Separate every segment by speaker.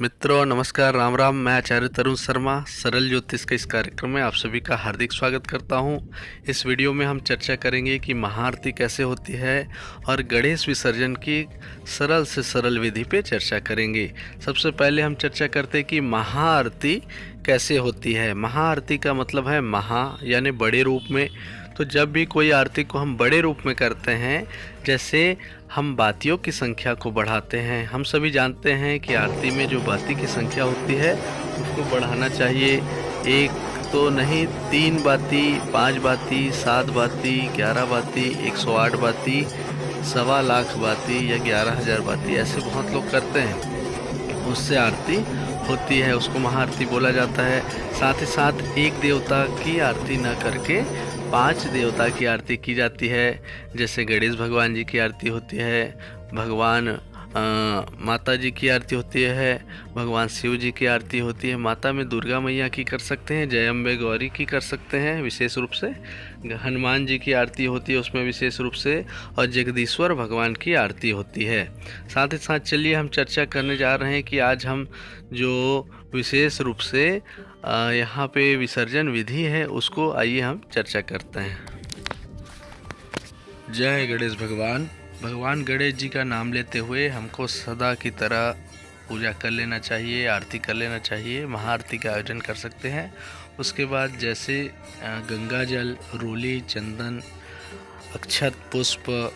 Speaker 1: मित्रों नमस्कार, राम राम। मैं आचार्य तरुण शर्मा सरल ज्योतिष के इस कार्यक्रम में आप सभी का हार्दिक स्वागत करता हूं। इस वीडियो में हम चर्चा करेंगे कि महाआरती कैसे होती है और गणेश विसर्जन की सरल से सरल विधि पे चर्चा करेंगे। सबसे पहले हम चर्चा करते हैं कि महाआरती कैसे होती है। महाआरती का मतलब है महा यानी बड़े रूप में। तो जब भी कोई आरती को हम बड़े रूप में करते हैं, जैसे हम बातियों की संख्या को बढ़ाते हैं। हम सभी जानते हैं कि आरती में जो बाती की संख्या होती है उसको बढ़ाना चाहिए। एक तो नहीं, 3 बाती, 5 बाती, 7 बाती, 11 बाती, 108 बाती, 1.25 लाख बाती या 11,000 बाती, ऐसे बहुत लोग करते हैं। उससे आरती होती है, उसको महाआरती बोला जाता है। साथ ही साथ एक देवता की आरती न करके 5 देवता की आरती की जाती है। जैसे गणेश भगवान जी की आरती होती है, भगवान माता जी की आरती होती है, भगवान शिव जी की आरती होती है। माता में दुर्गा मैया की कर सकते हैं, जय अम्बे गौरी की कर सकते हैं विशेष रूप से। हनुमान जी की आरती होती है उसमें विशेष रूप से, और जगदीश्वर भगवान की आरती होती है। साथ ही साथ चलिए हम चर्चा करने जा रहे हैं कि आज हम जो विशेष रूप से यहाँ पे विसर्जन विधि है उसको आइए हम चर्चा करते हैं। जय गणेश भगवान। भगवान गणेश जी का नाम लेते हुए हमको सदा की तरह पूजा कर लेना चाहिए, आरती कर लेना चाहिए। महाआरती का आयोजन कर सकते हैं। उसके बाद जैसे गंगा जल, रोली, चंदन, अक्षत, पुष्प,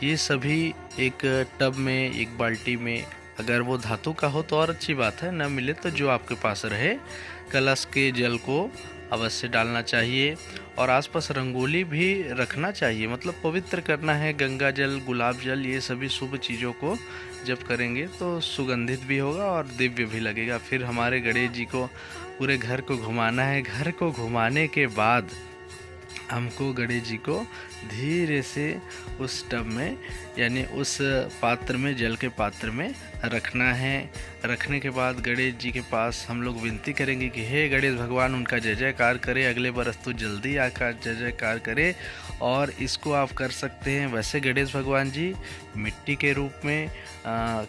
Speaker 1: ये सभी एक टब में, एक बाल्टी में, अगर वो धातु का हो तो और अच्छी बात है, न मिले तो जो आपके पास रहे, कलश के जल को अवश्य डालना चाहिए। और आसपास रंगोली भी रखना चाहिए, मतलब पवित्र करना है। गंगा जल, गुलाब जल, ये सभी शुभ चीज़ों को जब करेंगे तो सुगंधित भी होगा और दिव्य भी लगेगा। फिर हमारे गणेश जी को पूरे घर को घुमाना है। घर को घुमाने के बाद हमको गणेश जी को धीरे से उस टब में यानी उस पात्र में, जल के पात्र में रखना है। रखने के बाद गणेश जी के पास हम लोग विनती करेंगे कि हे गणेश भगवान, उनका जय जयकार करे, अगले बरस तो जल्दी आकर जय जयकार करे। और इसको आप कर सकते हैं वैसे गणेश भगवान जी मिट्टी के रूप में,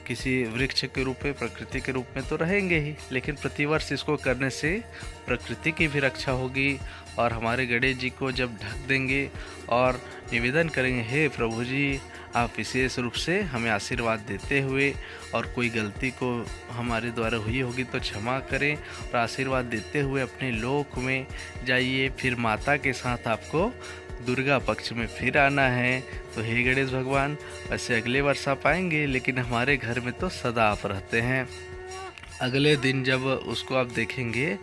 Speaker 1: किसी वृक्ष के रूप में, प्रकृति के रूप में तो रहेंगे ही, लेकिन प्रतिवर्ष इसको करने से प्रकृति की भी रक्षा होगी। और हमारे गणेश जी को जब ढक देंगे और निवेदन करेंगे, हे प्रभु जी आप विशेष रूप से हमें आशीर्वाद देते हुए, और कोई गलती को हमारे द्वारा हुई होगी तो क्षमा करें, और आशीर्वाद देते हुए अपने लोक में जाइए। फिर माता के साथ आपको दुर्गा पक्ष में फिर आना है। तो हे गणेश भगवान, वैसे अगले वर्ष आप आएंगे, लेकिन हमारे घर में तो सदा आप रहते हैं। अगले दिन जब उसको आप देखेंगे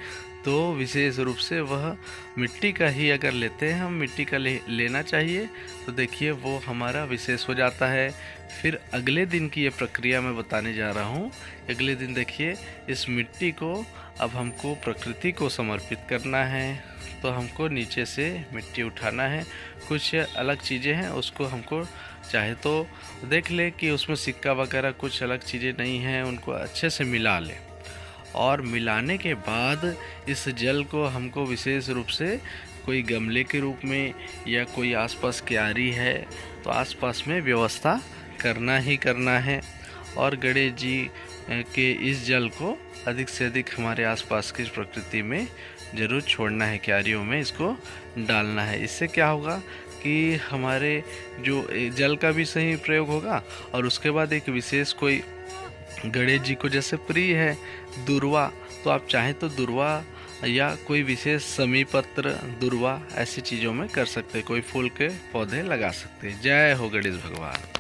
Speaker 1: तो विशेष रूप से वह मिट्टी का ही अगर लेते हैं, हम मिट्टी का लेना चाहिए, तो देखिए वो हमारा विशेष हो जाता है। फिर अगले दिन की ये प्रक्रिया मैं बताने जा रहा हूँ। अगले दिन देखिए, इस मिट्टी को अब हमको प्रकृति को समर्पित करना है। तो हमको नीचे से मिट्टी उठाना है। कुछ अलग चीज़ें हैं, उसको हमको चाहे तो देख ले कि उसमें सिक्का वगैरह कुछ अलग चीज़ें नहीं हैं, उनको अच्छे से मिला लें। और मिलाने के बाद इस जल को हमको विशेष रूप से कोई गमले के रूप में, या कोई आसपास क्यारी है तो आसपास में व्यवस्था करना ही करना है। और गणेश जी के इस जल को अधिक से अधिक हमारे आसपास की प्रकृति में ज़रूर छोड़ना है, क्यारियों में इसको डालना है। इससे क्या होगा कि हमारे जो जल का भी सही प्रयोग होगा। और उसके बाद एक विशेष कोई गणेश जी को जैसे प्रिय है दुर्वा, तो आप चाहें तो दुर्वा या कोई विशेष समीपत्र दुर्वा ऐसी चीज़ों में कर सकते हैं, कोई फूल के पौधे लगा सकते हैं। जय हो गणेश भगवान।